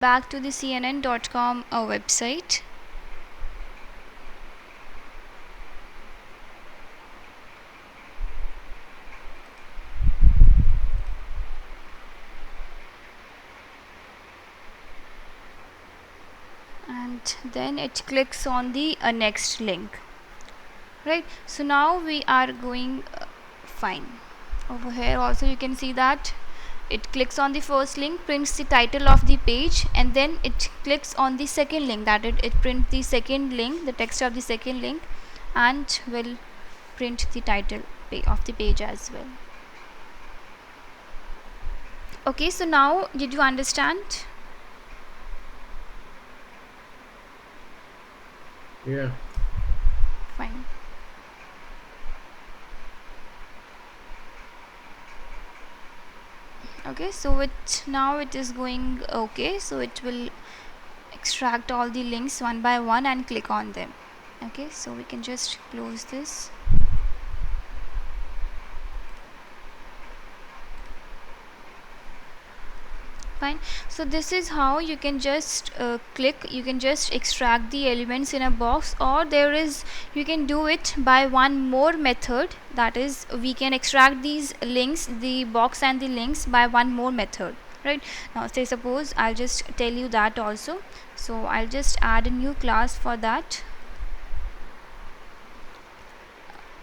back to the CNN.com website. And then it clicks on the next link, right? So now we are going fine. Over here also you can see that it clicks on the first link, prints the title of the page, and then it clicks on the second link, that it prints the second link, the text of the second link, and will print the title of the page as well. Okay, so now did you understand? Yeah. Fine. Okay, so now it is going okay, so it will extract all the links one by one and click on them. Okay, so we can just close this. Fine. So this is how you can just you can just extract the elements in a box, or you can do it by one more method, that is we can extract these links, the box and the links, by one more method, right? Now say suppose I'll just tell you that also. So I'll just add a new class for that.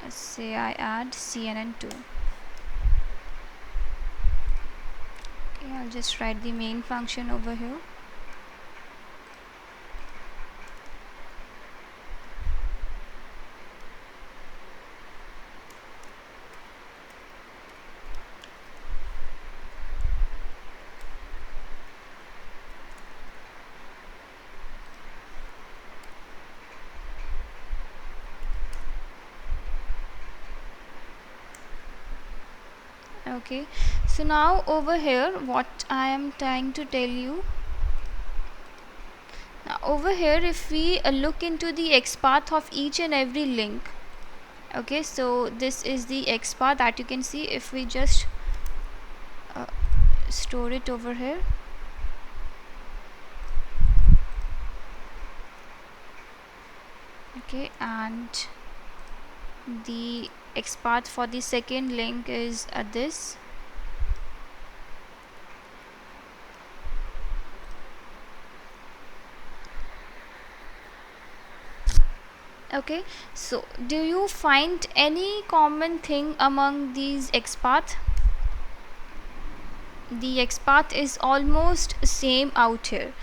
Let's say I add CNN2. Okay, I'll just write the main function over here. Okay, so now over here what I am trying to tell you, now over here if we look into the XPath of each and every link, okay, so this is the XPath that you can see. If we just store it over here, okay, and the XPath for the second link is this. Okay, so do you find any common thing among these XPath? The XPath is almost same out here,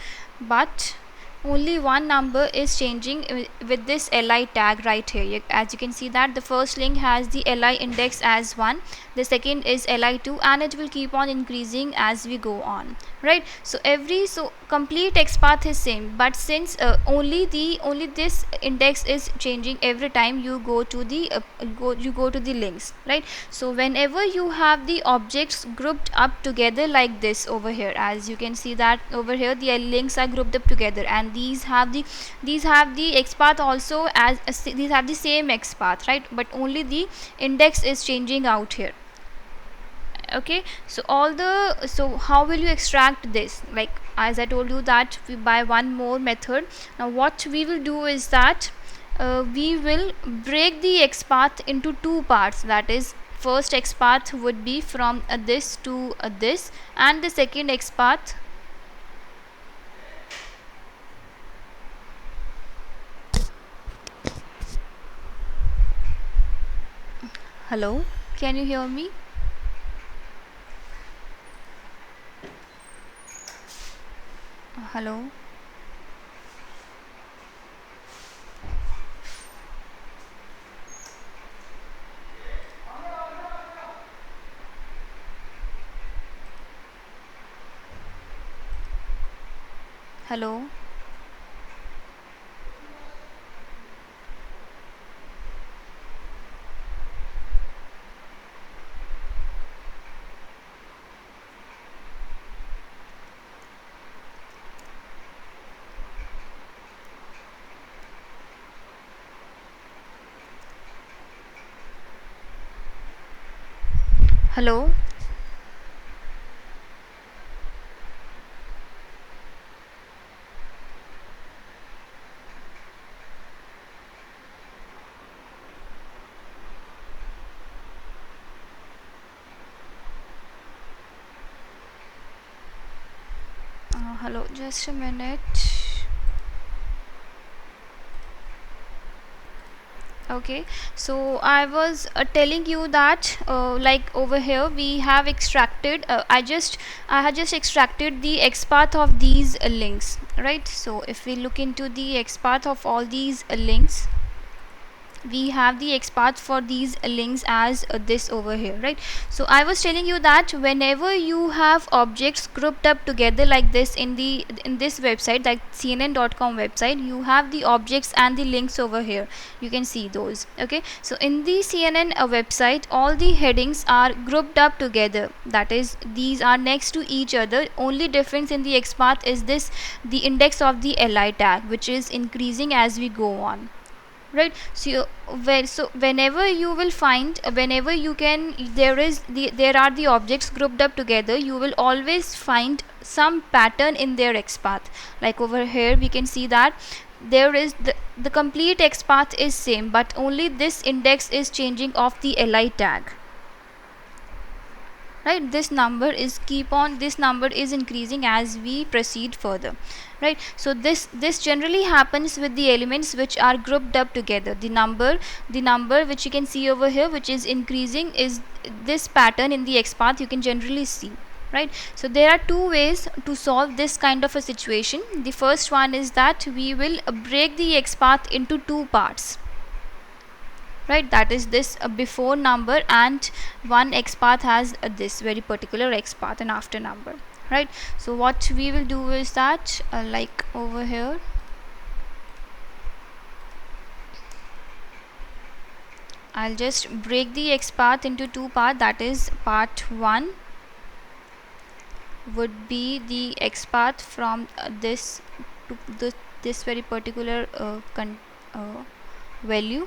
but only one number is changing with this li tag right here. As you can see that the first link has the li index as 1, the second is li2, and it will keep on increasing as we go on, right? So complete XPath is same, but since only this index is changing every time you go to the links, right? So whenever you have the objects grouped up together like this over here, as you can see that over here the links are grouped up together, and these have the XPath also, as these have the same XPath, right? But only the index is changing out here. Okay, so how will you extract this? Like as I told you that by one more method. Now what we will do is that we will break the XPath into two parts, that is first XPath would be from this to this, and the second XPath. Hello, can you hear me? Hello. Hello. Hello. hello, just a minute. Okay, so I was telling you that like over here we have extracted I had just extracted the XPath of these links, right? So if we look into the XPath of all these links, we have the XPath for these links as this over here, right? So I was telling you that whenever you have objects grouped up together like this in this website, like cnn.com website, you have the objects and the links over here. You can see those. Okay, so in the CNN website, all the headings are grouped up together. That is, these are next to each other. Only difference in the XPath is this, the index of the li tag, which is increasing as we go on, right? So whenever you will find, whenever you can, there are the objects grouped up together, you will always find some pattern in their XPath. Like over here we can see that there is the complete XPath is same, but only this index is changing of the li tag, right? This number is increasing as we proceed further, right? So this generally happens with the elements which are grouped up together. The number which you can see over here, which is increasing, is this pattern in the XPath you can generally see, right? So there are two ways to solve this kind of a situation. The first one is that we will break the XPath into two parts, right? That is this before number, and one XPath has this very particular XPath and after number, right? So what we will do is that like over here, I'll just break the XPath into two parts. That is, part 1 would be the XPath from this to this very particular value,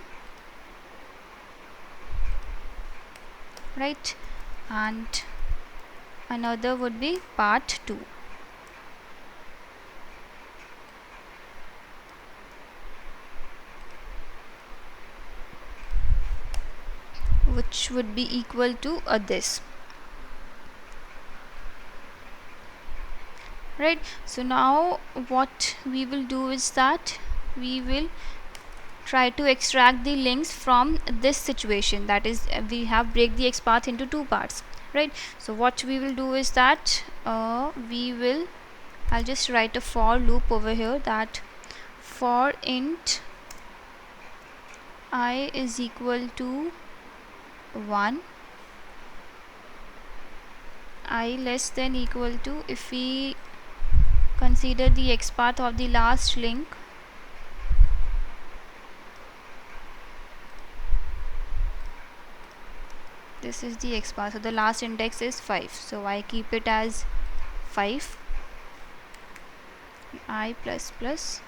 right? And another would be part 2. Which would be equal to this, right? So now what we will do is that we will try to extract the links from this situation. That is, we have break the XPath into two parts, right? So what we will do is that I'll just write a for loop over here, that for int I is equal to 1, I less than equal to, if we consider the XPath of the last link, this is the XPath, so the last index is 5, so I keep it as 5 I plus plus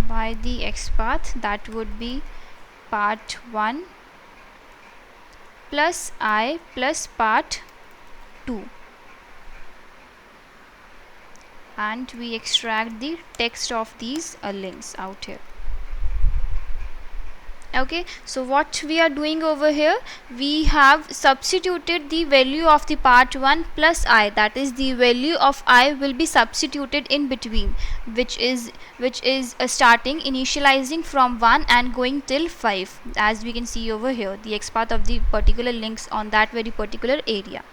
by the XPath, that would be part 1 plus I plus part 2, and we extract the text of these links out here. Okay, so what we are doing over here, we have substituted the value of the part 1 plus I, that is, the value of I will be substituted in between, which is starting, initializing from 1 and going till 5, as we can see over here, the XPath of the particular links on that very particular area,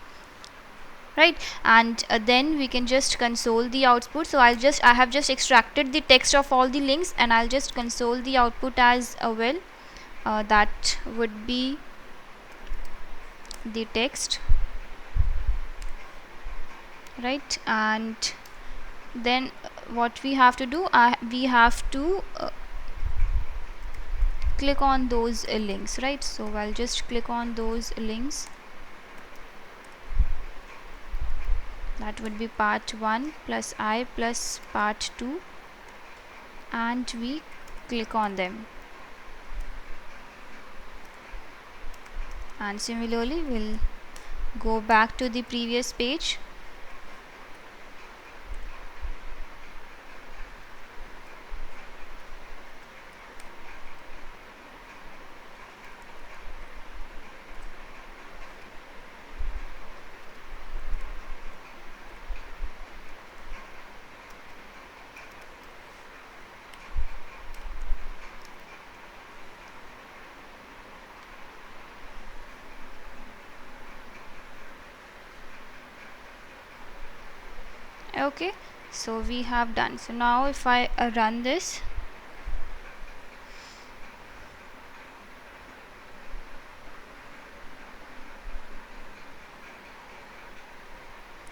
right? And then we can just console the output. So I have just extracted the text of all the links, and I'll just console the output as well. That would be the text, right? And then what we have to do, we have to click on those links, right? So I'll just click on those links. That would be part 1 plus I plus part 2, and we click on them. And similarly we'll go back to the previous page. Okay, so we have done. So now if I run this,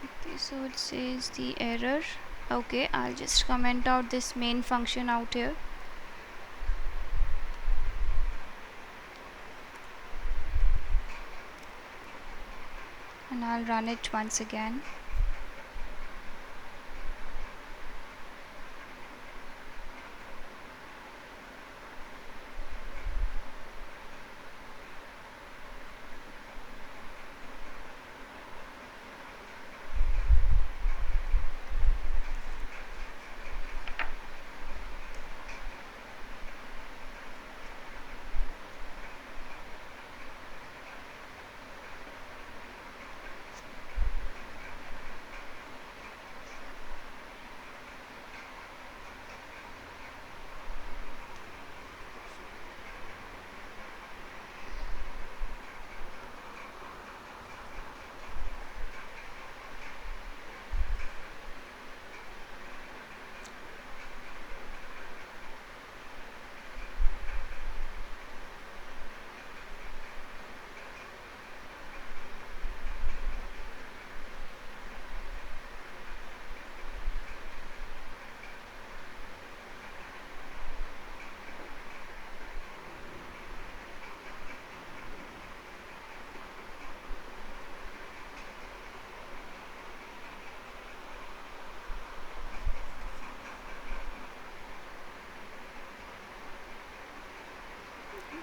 okay, so it says the error. Okay, I'll just comment out this main function out here. And I'll run it once again.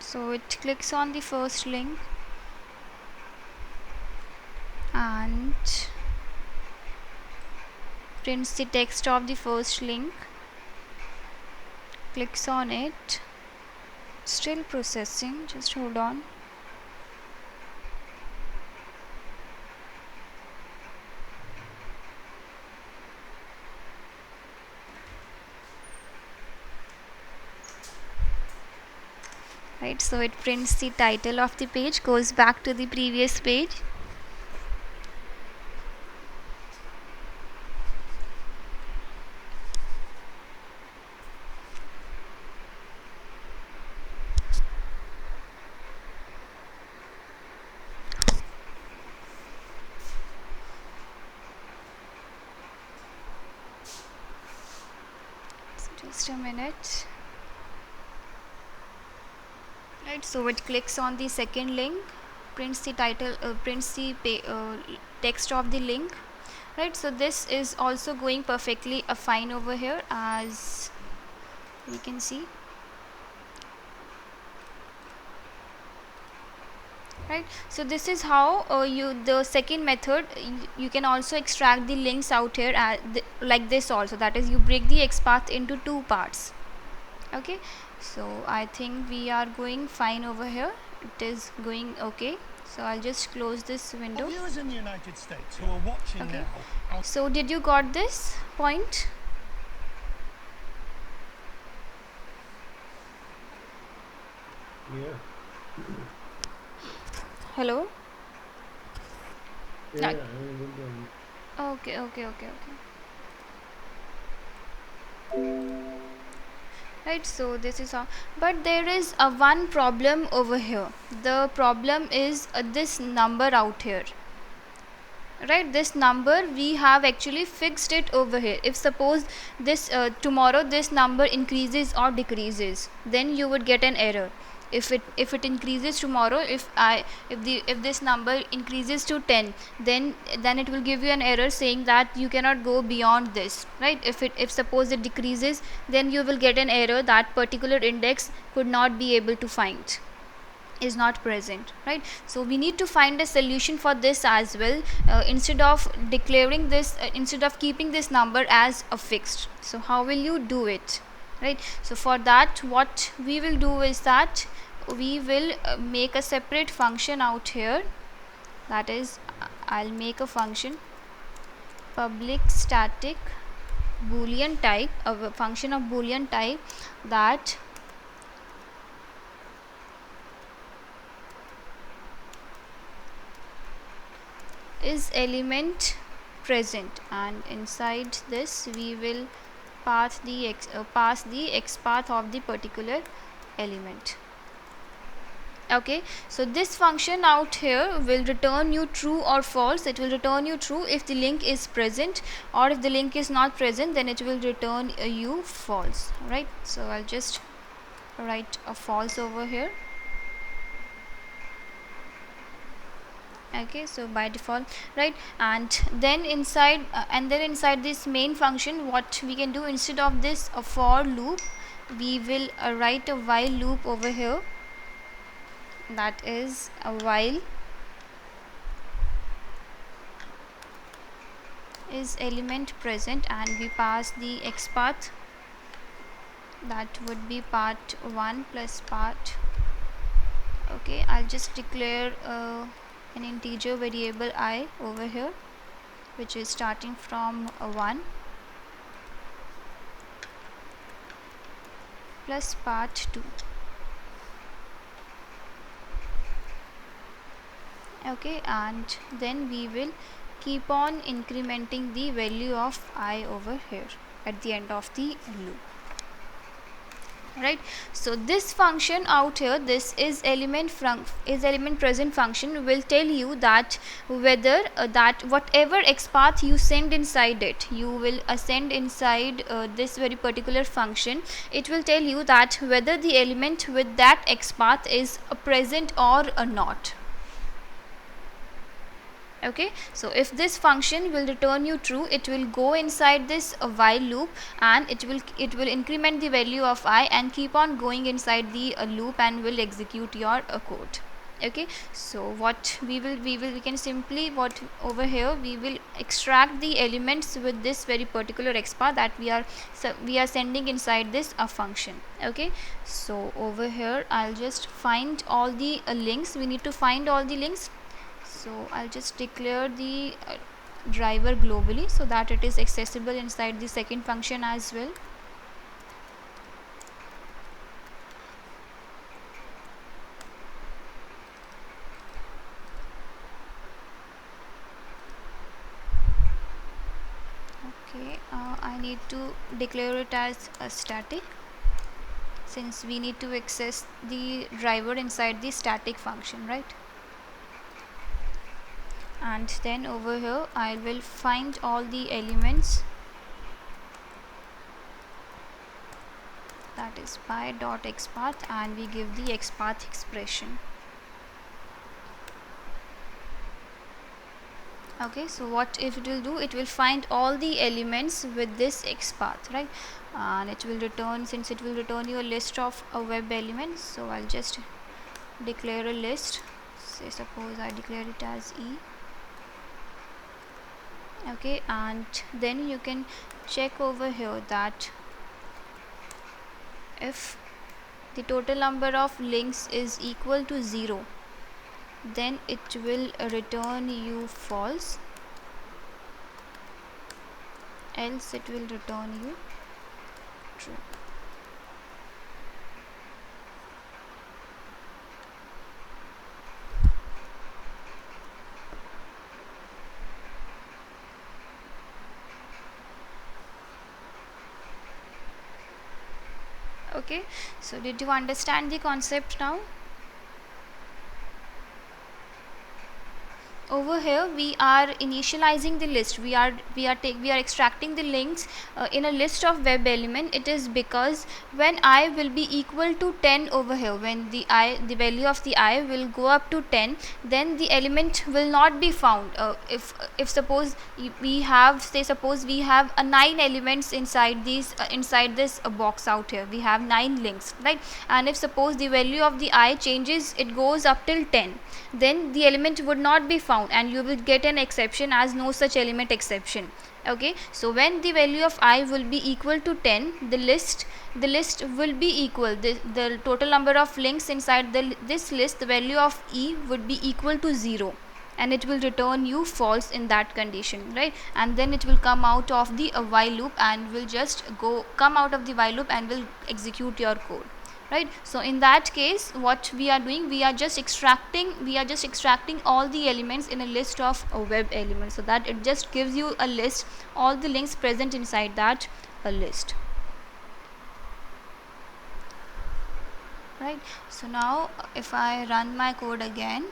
So it clicks on the first link and prints the text of the first link, clicks on it, still processing, just hold on. Right, so it prints the title of the page, goes back to the previous page. So just a minute. Right, so it clicks on the second link, prints the title, prints the text of the link. Right, so this is also going perfectly fine over here, as we can see. Right, so this is how the second method, you can also extract the links out here like this also, that is, you break the XPath into two parts. Okay, so I think we are going fine over here. It is going okay. So I'll just close this window. Viewers in the United States who are watching now. So did you got this point? Yeah. Hello? Yeah. Okay. Right, so this is how, but there is a one problem over here. The problem is this number out here. Right, this number we have actually fixed it over here. If suppose this tomorrow this number increases or decreases, then you would get an error. If it increases tomorrow, if this number increases to 10, then it will give you an error saying that you cannot go beyond this. Right, if suppose it decreases, then you will get an error that particular index could not be able to find. is not present, right? So we need to find a solution for this as well, instead of declaring this, instead of keeping this number as a fixed. So how will you do it, right? So for that, what we will do is that we will make a separate function out here. That is, I'll make a function public static boolean type, a function of boolean type, that is element present, and inside this we will pass the x path of the particular element. Okay, so this function out here will return you true or false. It will return you true if the link is present, or if the link is not present, then it will return you false, right? So I'll just write a false over here. Okay, so by default, right? And then inside this main function, what we can do, instead of this a for loop, we will write a while loop over here. That is a while is element present, and we pass the x path. That would be part 1 plus part. Okay, I'll just declare an integer variable I over here, which is starting from 1 plus part 2. Okay, and then we will keep on incrementing the value of I over here at the end of the loop, right? So this function out here, this is element present function, will tell you that whether that whatever xpath you send inside it, you will send inside this very particular function, it will tell you that whether the element with that xpath is present or not. Okay, so if this function will return you true, it will go inside this while loop, and it will increment the value of I and keep on going inside the loop and will execute your code. Okay, so what we can simply, what over here, we will extract the elements with this very particular xpath that we are sending inside this function. Okay, so over here I'll just find all the links. We need to find all the links. So I'll just declare the driver globally so that it is accessible inside the second function as well. Okay, I need to declare it as a static, since we need to access the driver inside the static function, right? And then over here I will find all the elements, that is by.xpath, and we give the xpath expression. Okay, so what if it will do, it will find all the elements with this xpath, right? And it will return, since it will return you a list of web elements, so I'll just declare a list. Say suppose I declare it as E. Okay, and then you can check over here that if the total number of links is equal to 0, then it will return you false, else it will return you true. Okay, so did you understand the concept now? over here we are initializing the list. We are extracting the links in a list of web element. It is because when I will be equal to 10 over here, when the value of the I will go up to 10, then the element will not be found. If suppose we have, say suppose we have 9 elements inside these inside this box out here, we have 9 links, right? And if suppose the value of the I changes, it goes up till 10, then the element would not be found and you will get an exception as no such element exception. Okay, so when the value of I will be equal to 10, the list will be equal, the total number of links inside this list, the value of E would be equal to 0, and it will return you false in that condition, right? And then it will come out of the while loop and will just come out of the while loop and will execute your code, right? So in that case, what we are doing, we are just extracting all the elements in a list of web elements, so that it just gives you a list, all the links present inside that a list, right? So now if I run my code again,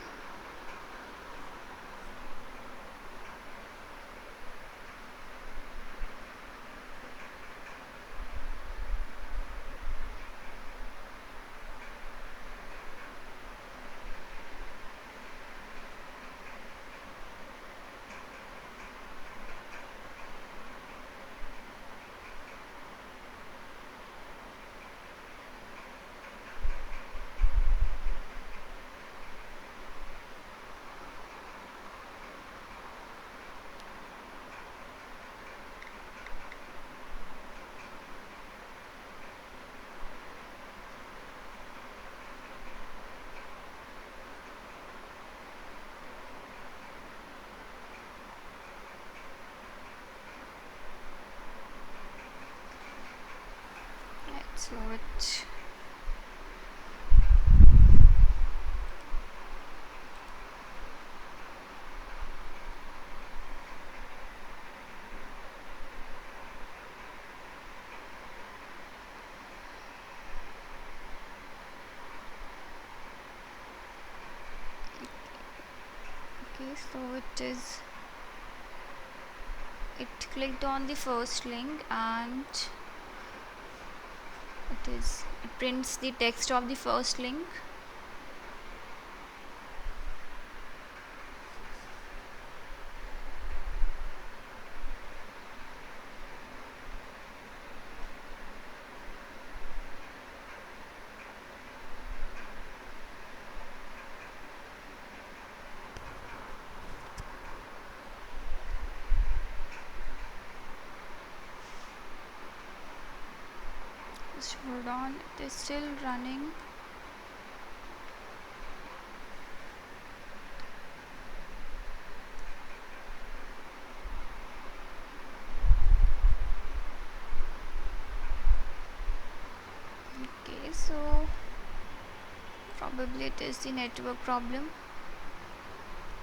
right, so it okay, so it clicked on the first link and it prints the text of the first link. Just hold on, it is still running. Okay, so probably it is the network problem.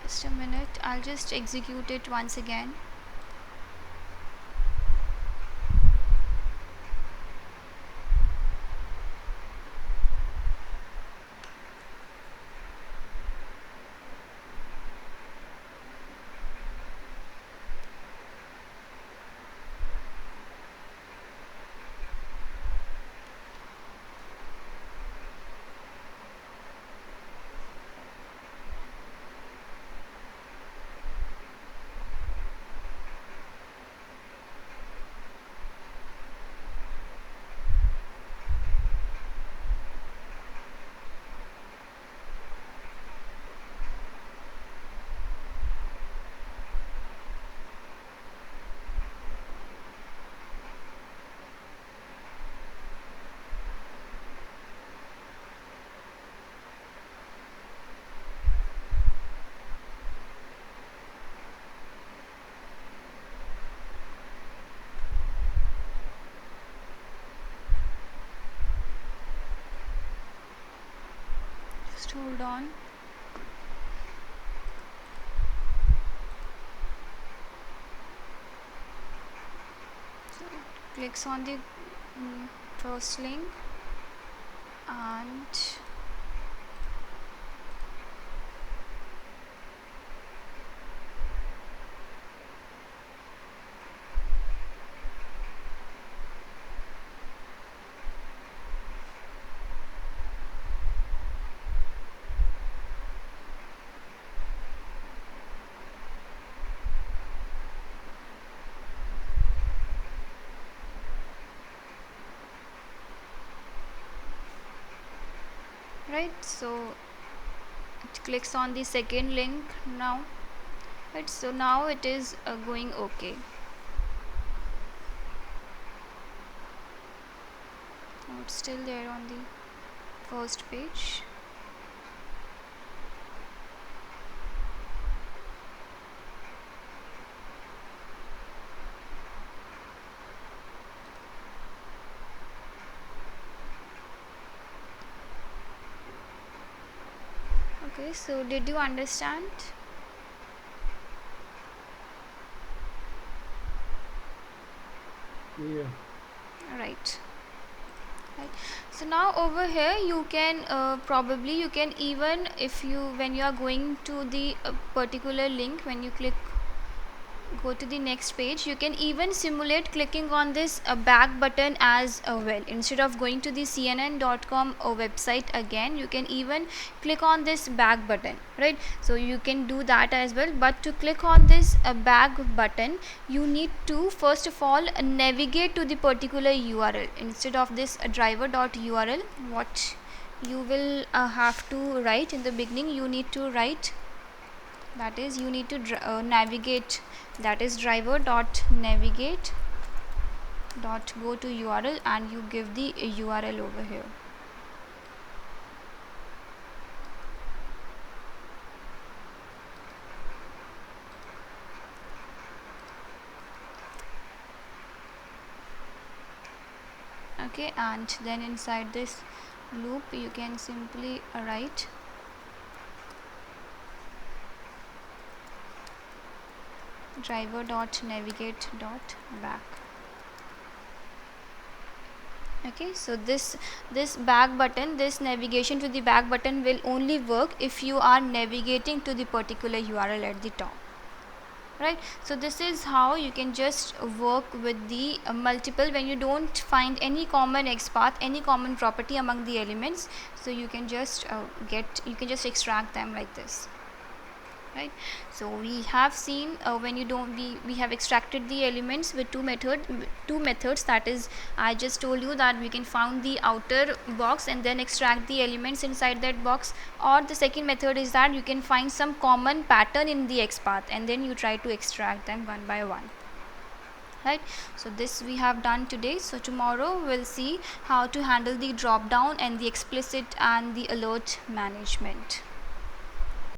Just a minute, I'll just execute it once again. Just hold on. So it clicks on the first link and So it clicks on the second link now, right? So now it is going okay. Now it's still there on the first page. Okay, so did you understand? Yeah. Right. So now over here you can probably you can even, if you, when you are going to the particular link, when you go to the next page, you can even simulate clicking on this back button as well. Instead of going to the cnn.com website again, you can even click on this back button, right? So you can do that as well, but to click on this back button, you need to first of all navigate to the particular URL. Instead of this driver.url, what you will have to write in the beginning, you need to write, that is, you need to navigate, that is driver dot navigate dot go to URL, and you give the URL over here. Okay, and then inside this loop you can simply write driver dot navigate dot back. Okay, so this back button, this navigation to the back button will only work if you are navigating to the particular URL at the top, right? So this is how you can just work with the multiple, when you don't find any common XPath, any common property among the elements, so you can just you can just extract them like this, right? So we have seen when you don't, we have extracted the elements with two methods. That is, I just told you that we can found the outer box and then extract the elements inside that box, or the second method is that you can find some common pattern in the XPath and then you try to extract them one by one, right? So this we have done today. So tomorrow we'll see how to handle the drop down and the explicit and the alert management.